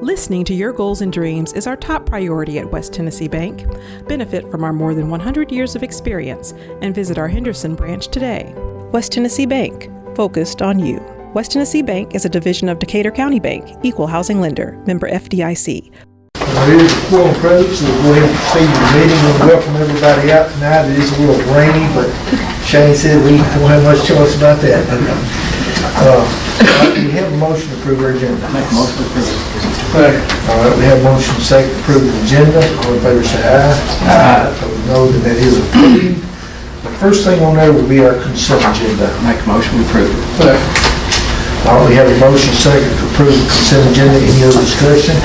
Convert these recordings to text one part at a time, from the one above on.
Listening to your goals and dreams is our top priority at West Tennessee Bank. Benefit from our more than 100 years of experience and visit our Henderson branch today. West Tennessee Bank, focused on you. West Tennessee Bank is a division of Decatur County Bank, equal housing lender, member FDIC. There is a quorum present, so we'll go ahead and proceed with the meeting and welcome everybody out tonight. It is a little rainy, but Shane said we don't have much choice about that. We have a motion to approve our agenda. Make a motion to approve. All right, we have a motion second to approve the agenda. All in favor say aye. Aye. Opposed no, then that is approved. The first thing on there will be our consent agenda. Make a motion to approve. All right, we have a motion second to approve the consent agenda. Any other discussion?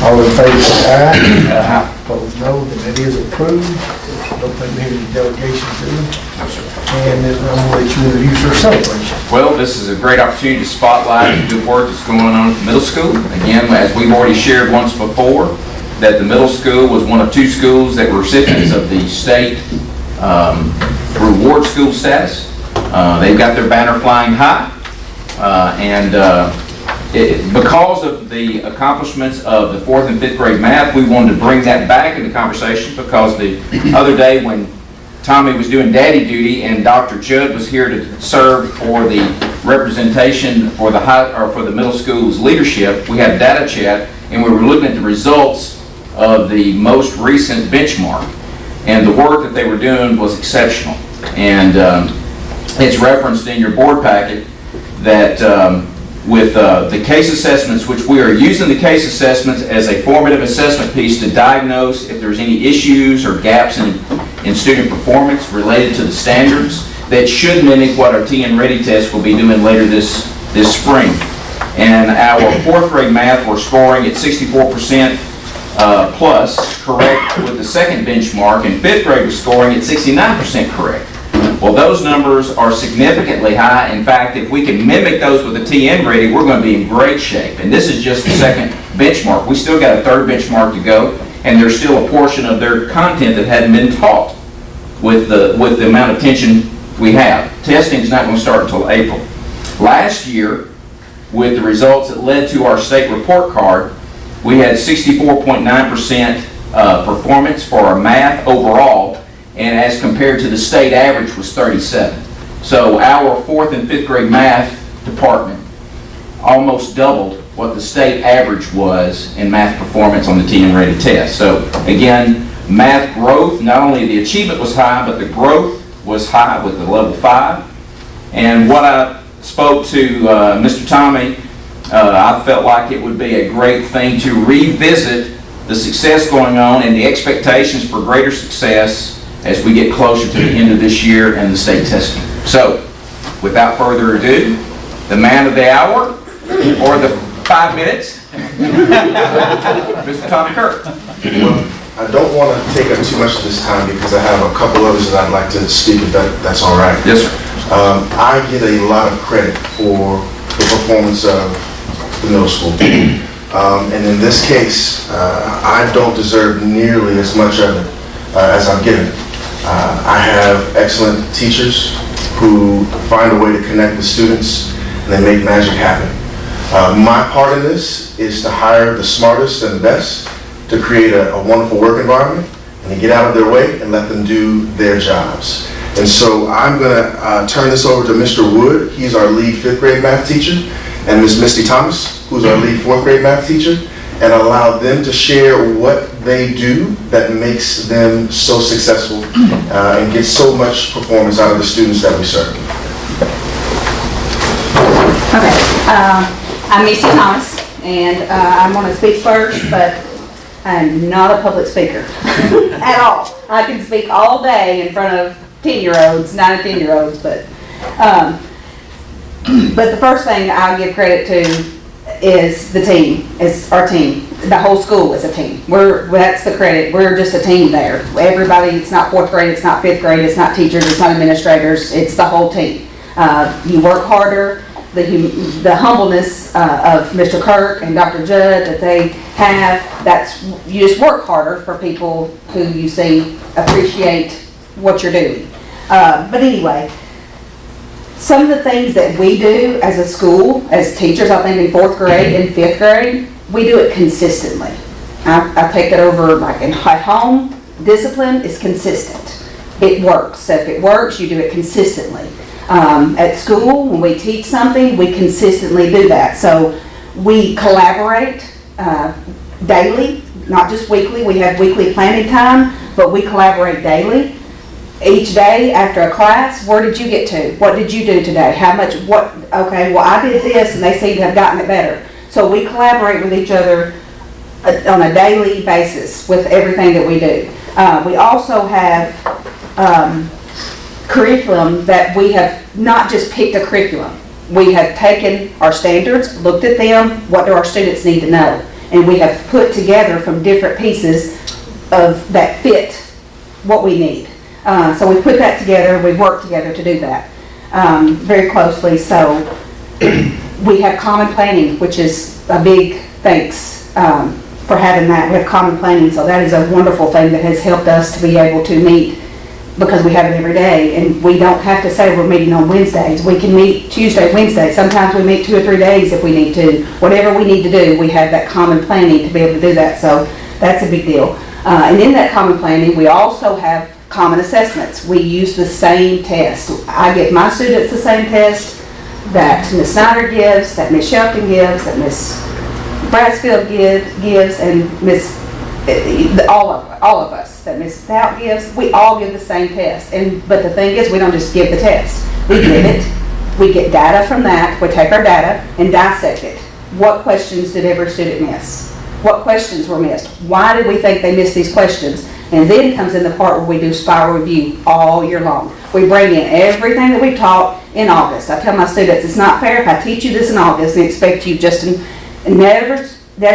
All in favor say aye. Aye. Opposed no, then that is approved. Don't think we have any delegations to them. No, sir. And then I'm going to let you introduce our celebration. Well, this is a great opportunity to spotlight the good work that's going on at the middle school. Again, as we've already shared once before, that the middle school was one of two schools that were recipients of the state reward school status. They've got their banner flying high. Because of the accomplishments of the 4th and 5th grade math, we wanted to bring that back into conversation because the other day when Tommy was doing daddy duty and Dr. Judd was here to serve for the representation for the middle school's leadership, we had a data chat and we were looking at the results of the most recent benchmark, and the work that they were doing was exceptional. And it's referenced in your board packet that with the case assessments, which we are using the case assessments as a formative assessment piece to diagnose if there's any issues or gaps in student performance related to the standards that should mimic what our TN Ready test will be doing later this spring. And our 4th grade math, we're scoring at 64% plus correct with the second benchmark, and 5th grade was scoring at 69% correct. Well, those numbers are significantly high. In fact, if we can mimic those with the TN Ready, we're going to be in great shape. And this is just the second benchmark. We still got a third benchmark to go, and there's still a portion of their content that hadn't been taught with the amount of attention we have. Testing is not going to start until April. Last year, with the results that led to our state report card, we had 64.9% performance for our math overall, and as compared to the state average was 37. So our 4th and 5th grade math department almost doubled what the state average was in math performance on the TN Ready test. So again, math growth, not only the achievement was high, but the growth was high with the level 5. And what I spoke to Mr. Tommy, I felt like it would be a great thing to revisit the success going on and the expectations for greater success as we get closer to the end of this year and the state testing. So, without further ado, the man of the hour, or the 5 minutes, Mr. Tommy Kirk. Well, I don't want to take up too much of this time because I have a couple others that I'd like to speak, if that's all right. Yes, sir. I get a lot of credit for the performance of the middle school. And in this case, I don't deserve nearly as much of it as I'm given. I have excellent teachers who find a way to connect with students and they make magic happen. My part in this is to hire the smartest and the best to create a wonderful work environment and to get out of their way and let them do their jobs. And so I'm going to turn this over to Mr. Wood. He's our lead 5th grade math teacher, and Ms. Misty Thomas, who's our lead 4th grade math teacher, and allow them to share what they do that makes them so successful and get so much performance out of the students that we serve. Okay, I'm Misty Thomas, and I'm going to speak first, but I'm not a public speaker at all. I can speak all day in front of 10-year-olds, 9 and 10-year-olds, but the first thing I'll give credit to is the team. It's our team. The whole school is a team. That's the credit. We're just a team there. Everybody, it's not 4th grade, it's not 5th grade, it's not teachers, it's not administrators, it's the whole team. You work harder. The humbleness of Mr. Kirk and Dr. Judd that they have, you just work harder for people who you see appreciate what you're doing. But anyway, some of the things that we do as a school, as teachers, I think in 4th grade and 5th grade, we do it consistently. I take it over, like at home, discipline is consistent. It works. So if it works, you do it consistently. At school, when we teach something, we consistently do that. So we collaborate daily, not just weekly. We have weekly planning time, but we collaborate daily. Each day after a class, where did you get to? What did you do today? How much, what, okay, well, I did this, and they seem to have gotten it better. So we collaborate with each other on a daily basis with everything that we do. We also have curriculum that we have not just picked a curriculum. We have taken our standards, looked at them, what do our students need to know? And we have put together from different pieces of that fit what we need. So we put that together, we work together to do that very closely. So we have common planning, which is a big thanks for having that. We have common planning, so that is a wonderful thing that has helped us to be able to meet, because we have it every day, and we don't have to say we're meeting on Wednesdays. We can meet Tuesday, Wednesday. Sometimes we meet 2 or 3 days if we need to. Whatever we need to do, we have that common planning to be able to do that, so that's a big deal. And in that common planning, we also have common assessments. We use the same test. I give my students the same test that Ms. Snyder gives, that Ms. Shelton gives, that Ms. Brassfield gives, and all of us, that Ms. Stout gives. We all give the same test. But the thing is, we don't just give the test. We give it. We get data from that. We take our data and dissect it. What questions did every student miss? What questions were missed? Why did we think they missed these questions? And then comes in the part where we do spiral review all year long. We bring in everything that we taught in August. I tell my students, it's not fair if I teach you this in August and expect you just to never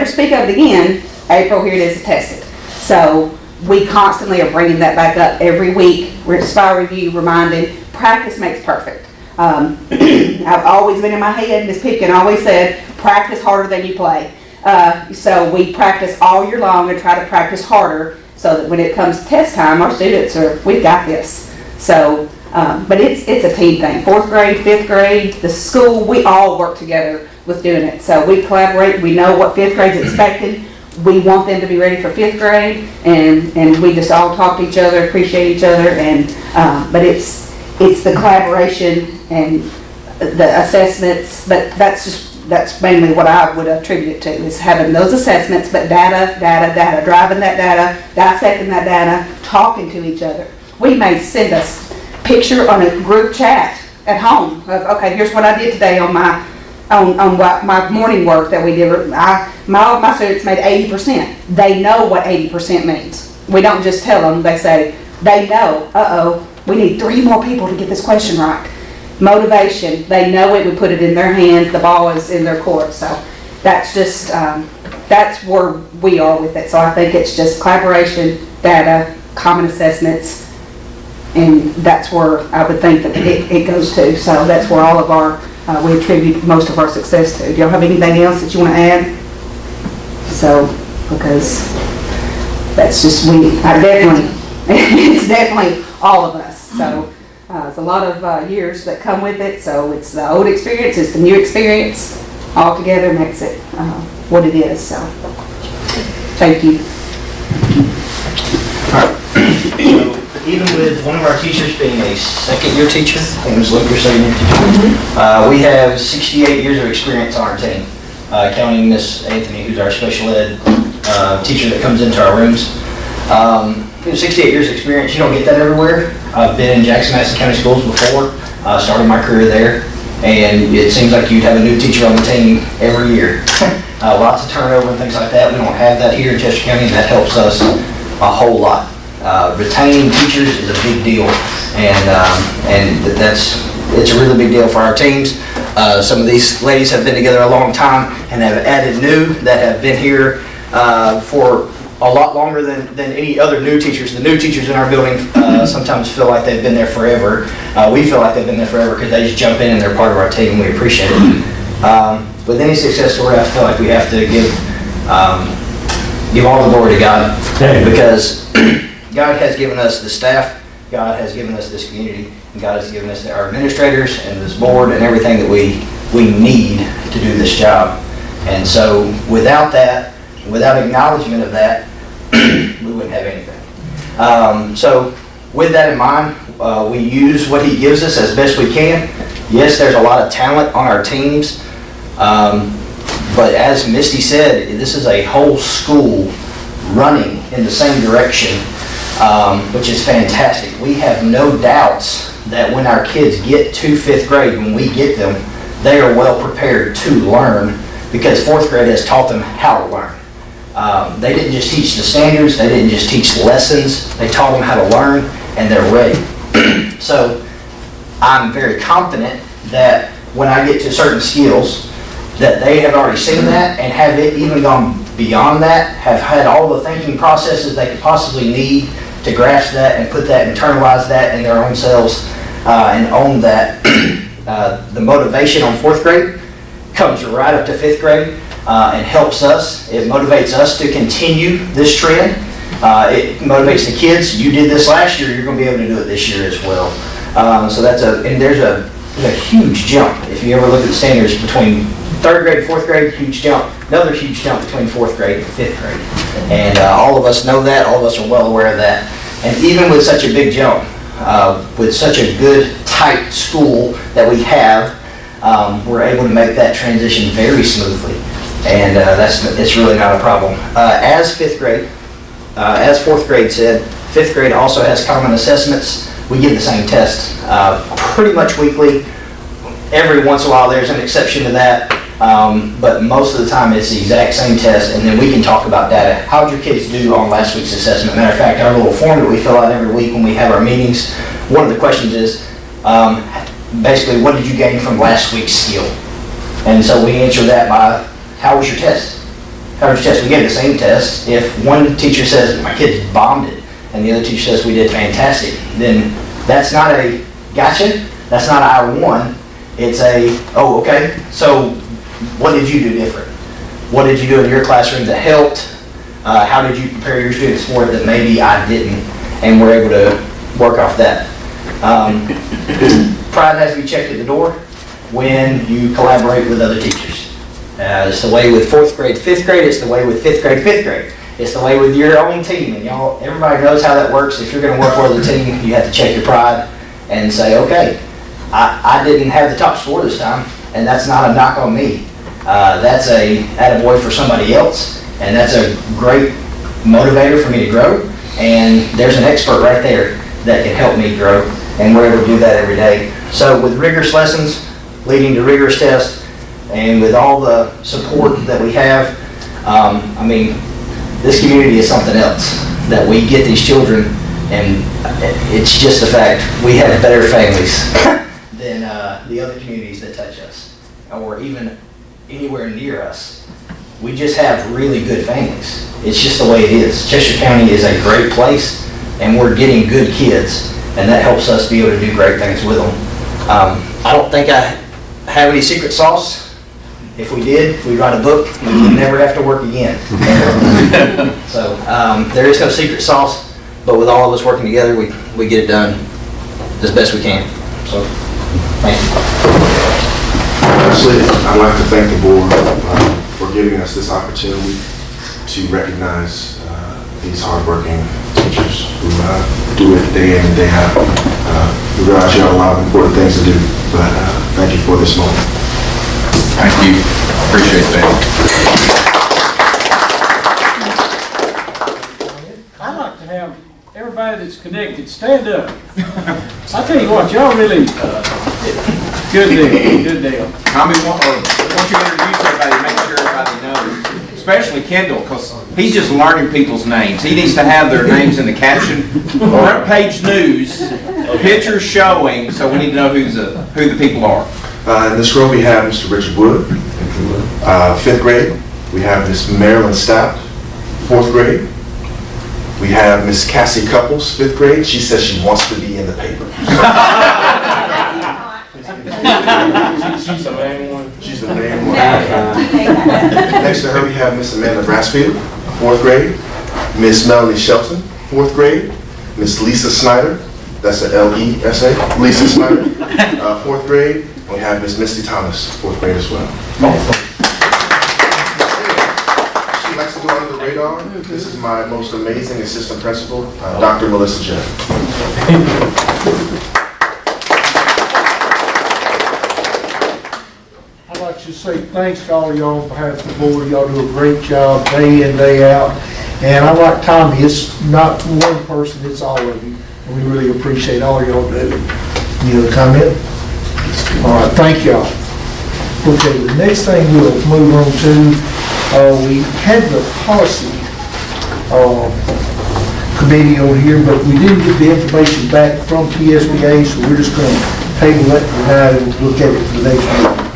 speak of it again. April, here it is, tested. So we constantly are bringing that back up every week. We're spiral review, reminding, practice makes perfect. I've always been in my head, Ms. Pipkin always said, practice harder than you play. So we practice all year long and try to practice harder, so that when it comes to test time, our students we've got this. So, but it's a team thing. 4th grade, 5th grade, the school, we all work together with doing it. So we collaborate, we know what 5th grade's expected. We want them to be ready for 5th grade, and we just all talk to each other, appreciate each other, and but it's the collaboration and the assessments, but that's mainly what I would attribute it to, is having those assessments, but data, driving that data, dissecting that data, talking to each other. We may send us picture on a group chat at home of, okay, here's what I did today on my morning work that we did. My students made 80%. They know what 80% means. We don't just tell them, they say, they know, we need 3 more people to get this question right. Motivation, they know it, we put it in their hands, the ball is in their court. So that's just, that's where we are with it. So I think it's just collaboration, data, common assessments, and that's where I would think that it goes to. So that's where all of our, we attribute most of our success to. Do y'all have anything else that you want to add? So, because that's just, it's definitely all of us. So. It's a lot of years that come with it, so it's the old experience, it's the new experience, all together makes it what it is, so thank you. Even with one of our teachers being a second-year teacher, I think it was Luke, your second-year teacher, we have 68 years of experience on our team, counting Miss Anthony, who's our special ed teacher that comes into our rooms. 68 years of experience, you don't get that everywhere. I've been in Jackson-Madison County Schools before, started my career there, and it seems like you'd have a new teacher on the team every year. Lots of turnover and things like that. We don't have that here in Chester County, and that helps us a whole lot. Retaining teachers is a big deal, and it's a really big deal for our teams. Some of these ladies have been together a long time and have added new that have been here for a lot longer than any other new teachers. The new teachers in our building sometimes feel like they've been there forever. We feel like they've been there forever because they just jump in and they're part of our team, and we appreciate it. With any success story, I feel like we have to give all the glory to God, because God has given us the staff, God has given us this community, and God has given us our administrators and this board and everything that we need to do this job. And so without that, without acknowledgement of that, we wouldn't have anything. So with that in mind, we use what he gives us as best we can. Yes, there's a lot of talent on our teams, but as Misty said, this is a whole school running in the same direction, which is fantastic. We have no doubts that when our kids get to 5th grade, when we get them, they are well prepared to learn, because 4th grade has taught them how to learn. They didn't just teach the standards, they didn't just teach lessons, they taught them how to learn, and they're ready. So I'm very confident that when I get to certain skills, that they have already seen that and have it even gone beyond that, have had all the thinking processes they could possibly need to grasp that and put that, internalize that in their own selves, and own that. The motivation on 4th grade comes right up to 5th grade and helps us. It motivates us to continue this trend. It motivates the kids. You did this last year, you're going to be able to do it this year as well. So that's there's a huge jump. If you ever look at the standards between 3rd grade, 4th grade, huge jump. Another huge jump between 4th grade and 5th grade. And all of us know that, all of us are well aware of that. And even with such a big jump, with such a good, tight school that we have, we're able to make that transition very smoothly. And it's really not a problem. As 5th grade, as 4th grade said, 5th grade also has common assessments. We give the same test pretty much weekly. Every once in a while there's an exception to that, but most of the time it's the exact same test, and then we can talk about data. How did your kids do on last week's assessment? Matter of fact, our little form that we fill out every week when we have our meetings, one of the questions is basically, what did you gain from last week's skill? And so we answer that by, how was your test? How was your test? We gave the same test. If one teacher says, my kids bombed it, and the other teacher says, we did fantastic, then that's not a gotcha, that's not our one. It's a, oh, okay, so what did you do different? What did you do in your classroom that helped? How did you prepare your students for it that maybe I didn't? And we're able to work off that. Pride has to be checked at the door when you collaborate with other teachers. It's the way with 4th grade, 5th grade, it's the way with 5th grade, 5th grade. It's the way with your own team, and y'all, everybody knows how that works. If you're gonna work with a team, you have to check your pride and say, okay, I didn't have the top score this time, and that's not a knock on me. That's a attaboy for somebody else, and that's a great motivator for me to grow, and there's an expert right there that can help me grow, and we're able to do that every day. So with rigorous lessons leading to rigorous tests, and with all the support that we have, I mean, this community is something else, that we get these children, and it's just a fact, we have better families than the other communities that touch us, or even anywhere near us. We just have really good families. It's just the way it is. Cheshire County is a great place, and we're getting good kids, and that helps us be able to do great things with them. I don't think I have any secret sauce. If we did, we'd write a book, and we'd never have to work again. So there is no secret sauce, but with all of us working together, we get it done as best we can. So, thank you. Lastly, I'd like to thank the board for giving us this opportunity to recognize these hardworking teachers who do it day in and day out. We realize you have a lot of important things to do, but thank you for this moment. Thank you. Appreciate that. I'd like to have everybody that's connected stand up. I tell you what, y'all really, good deal, good deal. Tommy, won't you introduce everybody, make sure everybody knows, especially Kendall, because he's just learning people's names. He needs to have their names in the caption. Front page news, pictures showing, so we need to know who the people are. In this row, we have Mr. Richard Wood, 5th grade. We have Miss Marilyn Stout, 4th grade. We have Miss Cassie Couples, 5th grade. She says she wants to be in the paper. She's the main one. She's the main one. Next to her, we have Miss Amanda Brassfield, 4th grade. Miss Melanie Shelton, 4th grade. Miss Lisa Snyder, that's a L-E-S-A, Lisa Snyder, 4th grade. We have Miss Misty Thomas, 4th grade as well. flew under the radar. This is my most amazing assistant principal, Dr. Melissa Judd. I'd like to say thanks to all of y'all on behalf of the board. Y'all do a great job day in, day out. And I like Tommy, it's not one person, it's all of you. And we really appreciate all y'all do. Any other comment? All right, thank y'all. Okay, the next thing we'll move on to, we had the policy committee over here, but we didn't get the information back from PSBA, so we're just going to table that tonight and look at it for the next meeting.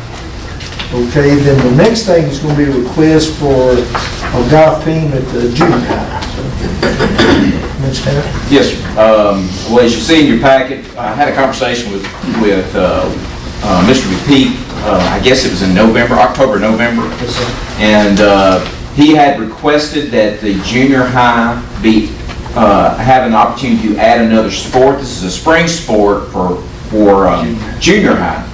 Okay, then the next thing is going to be a request for a golf team at the junior high. Ms. Tanner? Yes, well, as you see in your packet, I had a conversation with Mr. McPeak, I guess it was in October, November. Yes, sir. And he had requested that the junior high have an opportunity to add another sport. This is a spring sport for junior high.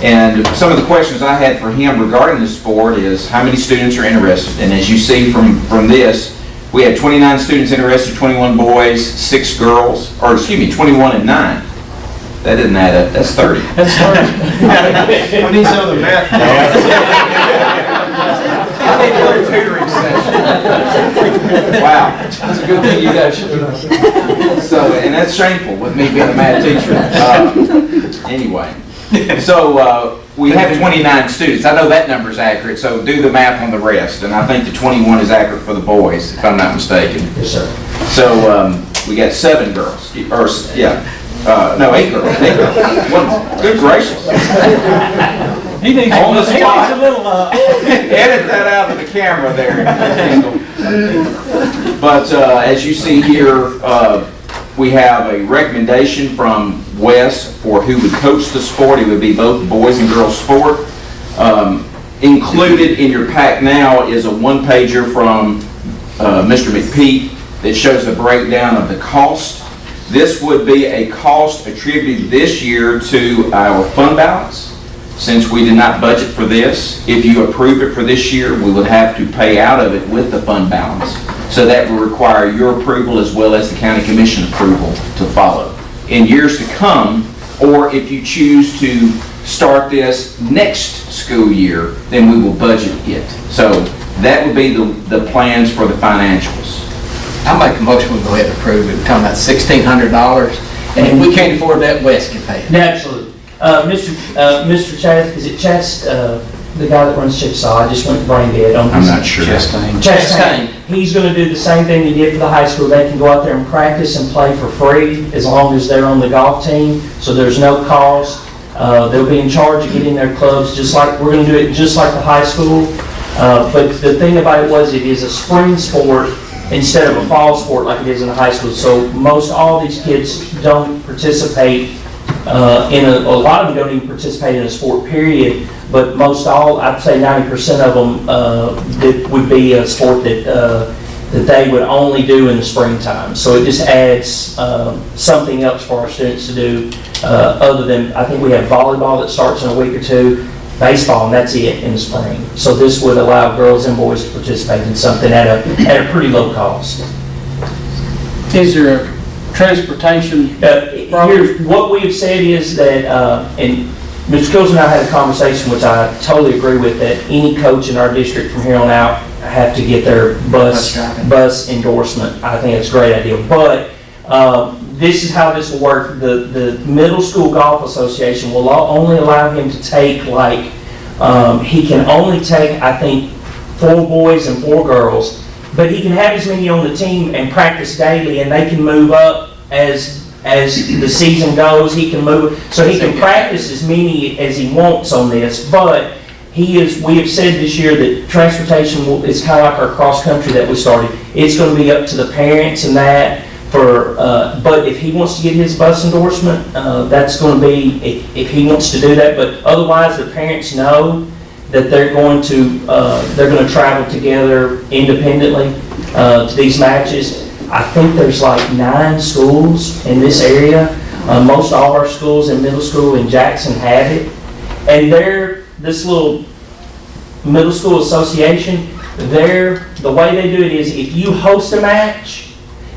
And some of the questions I had for him regarding this sport is how many students are interested. And as you see from this, we had 29 students interested, 21 boys, 6 girls, or excuse me, 21 and 9. That didn't add up. That's 30. That's hard. We need some of the math. I need another tutoring session. Wow, that's a good thing you guys showed up. So, and that's shameful with me being a math teacher. Anyway, so we have 29 students. I know that number is accurate, so do the math on the rest. And I think the 21 is accurate for the boys, if I'm not mistaken. Yes, sir. So we got 7 girls, or yeah. No, 8 girls. 8 girls. Good gracious. He needs On the a spot. little, Edit that out of the camera there. But as you see here, we have a recommendation from Wes for who would coach the sport. It would be both boys and girls sport. Included in your pack now is a one-pager from Mr. McPeak that shows the breakdown of the cost. This would be a cost attributed this year to our fund balance. Since we did not budget for this, if you approve it for this year, we would have to pay out of it with the fund balance. So that will require your approval as well as the county commission approval to follow. In years to come, or if you choose to start this next school year, then we will budget it. So that would be the plans for the financials. I'll make a motion, we'll go ahead and approve it. We're talking about $1,600, and if we can't afford that, Wes can pay it. Absolutely. Mr. Chad, is it Chast, the guy that runs Chickasaw? I just went brain dead on I'm his. not sure. Chastain. He's going to do the same thing he did for the high school. They can go out there and practice and play for free as long as they're on the golf team. So there's no cost. They'll be in charge of getting their clubs, just like we're going to do it, just like the high school. But the thing about it was, it is a spring sport instead of a fall sport like it is in the high school. So most all these kids don't participate a lot of them don't even participate in a sport period, but most all, I'd say 90% of them that would be a sport that they would only do in the springtime. So it just adds something else for our students to do other than, I think we have volleyball that starts in a week or two, baseball, and that's it in the spring. So this would allow girls and boys to participate in something at a pretty low cost. is there a transportation? Here's what we have said is that, and Mr. Kills and I had a conversation, which I totally agree with, that any coach in our district from here on out have to get their bus endorsement. I think it's a great idea. But this is how this will work. The Middle School Golf Association will only allow him to take, like, he can only take, I think, 4 boys and 4 girls. But he can have as many on the team and practice daily, and they can move up as the season goes. He can move, so he can practice as many as he wants on this. But we have said this year that transportation is kind of like our cross country that we started. It's going to be up to the parents and that. But if he wants to get his bus endorsement, that's going to be if he wants to do that. But otherwise, the parents know that they're going to travel together independently to these matches. I think there's like 9 schools in this area. Most all our schools in middle school in Jackson have it, and this little middle school association, The way they do it is if you host a match,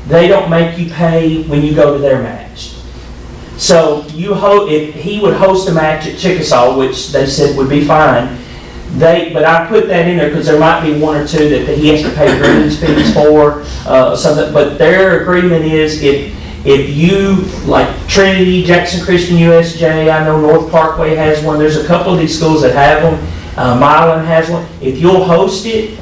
they don't make you pay when you go to their match. So if he would host a match at Chickasaw, which they said would be fine, but I put that in there because there might be one or two that he has to pay greens fees for, something, but their agreement is if you, like Trinity, Jackson Christian USJ, I know North Parkway has one, there's a couple of these schools that have them, Milan has one, if you'll host it,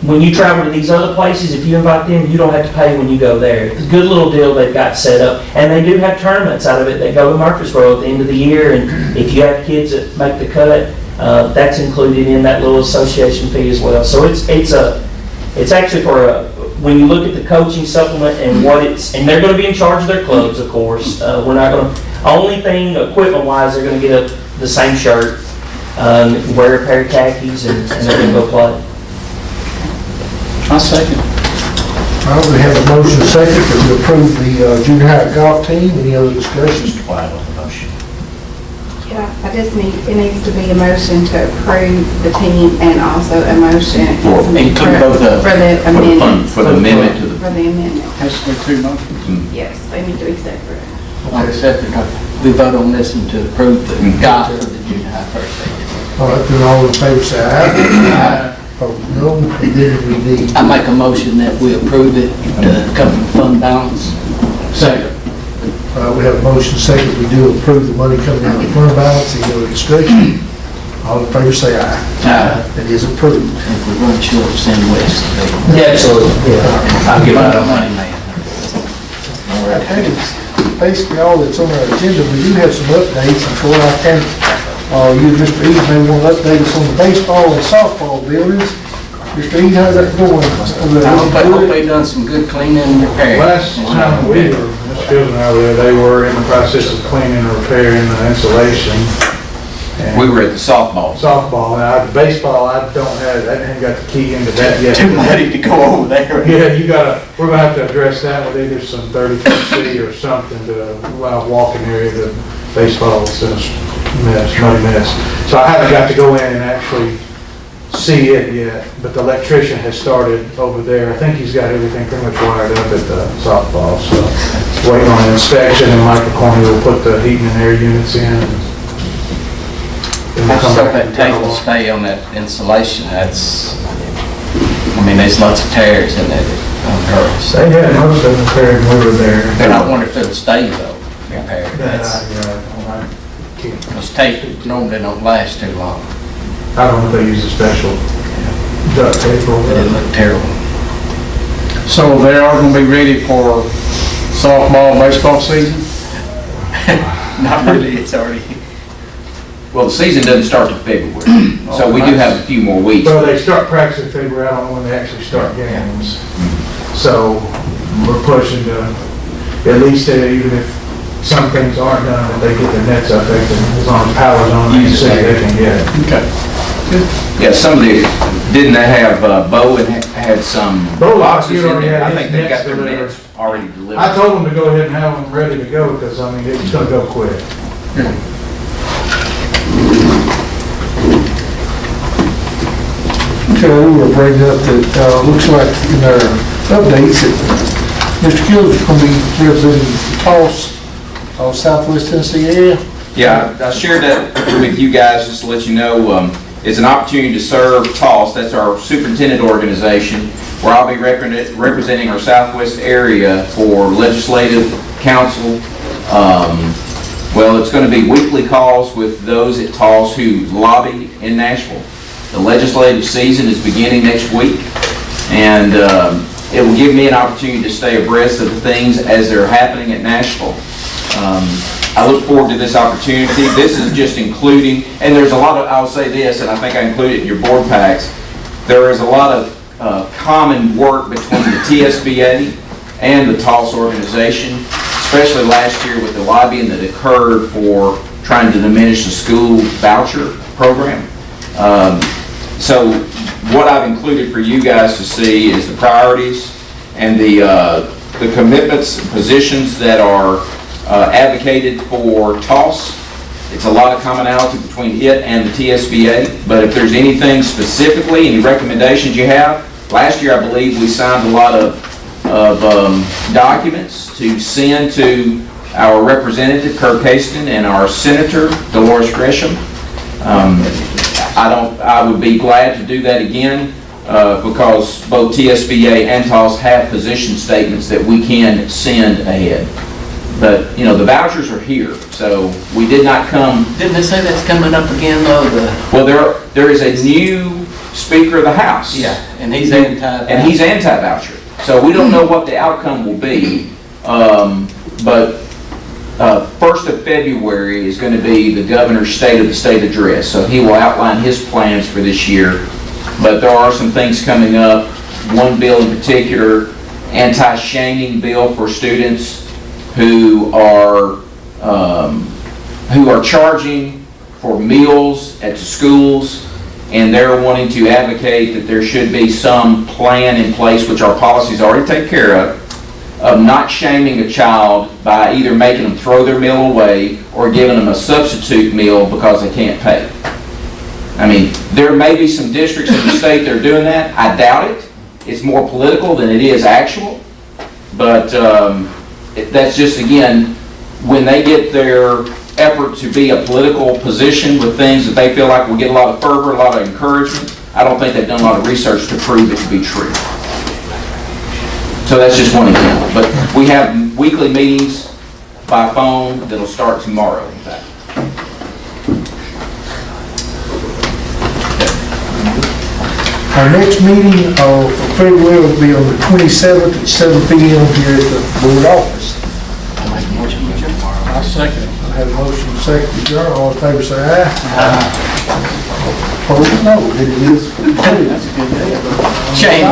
when you travel to these other places, if you invite them, you don't have to pay when you go there. It's a good little deal they've got set up, and they do have tournaments out of it that go to Murfreesboro at the end of the year, and if you have kids that make the cut, that's included in that little association fee as well. So it's actually for when you look at the coaching supplement and and they're going to be in charge of their clubs, of course. We're not going to, only thing equipment-wise, they're going to get the same shirt, wear a pair of khakis, and they're going to go play. I second. All right, we have a motion second to approve the junior high golf team. Any other discussions? Yeah, it needs to be a motion to approve the team and also a motion Include both of for the amendment. For the amendment to the, For the amendment. Has to be two motions. Yes, they need to be separate. Like I said, we vote on this and to approve the golf for the junior high first aid. All right, then all in favor say aye. Opposed, no. And then we need, I make a motion that we approve it to come from fund balance. Second. we have a motion second. We do approve the money coming out of the fund balance. Any other discussion? All in favor say aye. Aye. It is approved. If we run short, send west. Yeah, absolutely. I'll give out a money, man. All right, that is basically all that's on our agenda. We do have some updates, and Troy, I think, you, Mr. Eads, may want to update us on the baseball and softball buildings. Mr. Eads, how's that going? I hope they've done some good cleaning and repair. Last time we were, Ms. Fields and I were there, they were in the process of cleaning and repairing the insulation. And we were at the softball. Softball, now the baseball, I haven't got the key into that yet. Too muddy to go over there. Yeah, we're gonna have to address that with either some 32C or something to allow walking area. The baseball's in a muddy mess. So I haven't got to go in and actually see it yet, but the electrician has started over there. I think he's got everything pretty much wired up at the softball, so waiting on an inspection, and Michael Corney will put the heating and air units in. I just hope that tank will stay on that insulation. There's lots of tears in it on hers. They had most of them repaired when we were there. And I wonder if it'll stay though, repaired. Yeah, Those tape normally don't last too long. I don't know if they use a special duct tape or It whatever. looked terrible. So they are gonna be ready for softball, baseball season? Not really, it's already. Well, the season doesn't start till February, so we do have a few more weeks. Well, they start practicing in February, I don't know when they actually start games. So we're pushing to, at least even if some things aren't done, if they get their nets up, they can, as long as power's on, they can get it. Okay. Yeah, some of the, didn't they have, Bowen had some Bowen, boxes he in already there? had I think his they got nets their delivered. nets already delivered. I told them to go ahead and have them ready to go, because, I mean, it's gonna go quick. Okay, we were bringing up that, looks like in our updates that Mr. Kills is going to be representing TOSS, Southwest Tennessee area. Yeah, I shared that with you guys, just to let you know, it's an opportunity to serve TOSS, that's our superintendent organization, where I'll be representing our Southwest area for legislative council. Well, it's going to be weekly calls with those at TOSS who lobby in Nashville. The legislative season is beginning next week, and it will give me an opportunity to stay abreast of the things as they're happening at Nashville. I look forward to this opportunity. This is just including, and there's a lot of, I'll say this, and I think I included it in your board packs, there is a lot of common work between the TSBA and the TOSS organization, especially last year with the lobbying that occurred for trying to diminish the school voucher program. So what I've included for you guys to see is the priorities and the commitments, positions that are advocated for TOSS, It's a lot of commonality between it and the TSBA, but if there's anything specifically, any recommendations you have, last year I believe we signed a lot of documents to send to our representative, Kirk Haston, and our senator, Dolores Gresham. I would be glad to do that again because both TSBA and TOS have position statements that we can send ahead. But, you know, the vouchers are here, so we did not come. Didn't they say that's coming up again, though? Well, there is a new Speaker of the House. Yeah, and he's anti-voucher. And he's anti-voucher. So we don't know what the outcome will be, but 1st of February is going to be the governor's State of the State address. So he will outline his plans for this year. But there are some things coming up. One bill in particular, anti-shaming bill for students who are charging for meals at the schools, and they're wanting to advocate that there should be some plan in place, which our policies already take care of not shaming a child by either making them throw their meal away or giving them a substitute meal because they can't pay. I mean, there may be some districts in the state that are doing that. I doubt it. It's more political than it is actual. But that's just, again, when they get their effort to be a political position with things that they feel like will get a lot of fervor, a lot of encouragement, I don't think they've done a lot of research to prove it to be true. So that's just one example. But we have weekly meetings by phone that'll start tomorrow, in fact. Our next meeting for February will be on the 27th at 7 p.m. here at the board office. I'll second it. I have a motion to second to adjourn. All in favor say aye. Opposed, no. It is approved. Shame.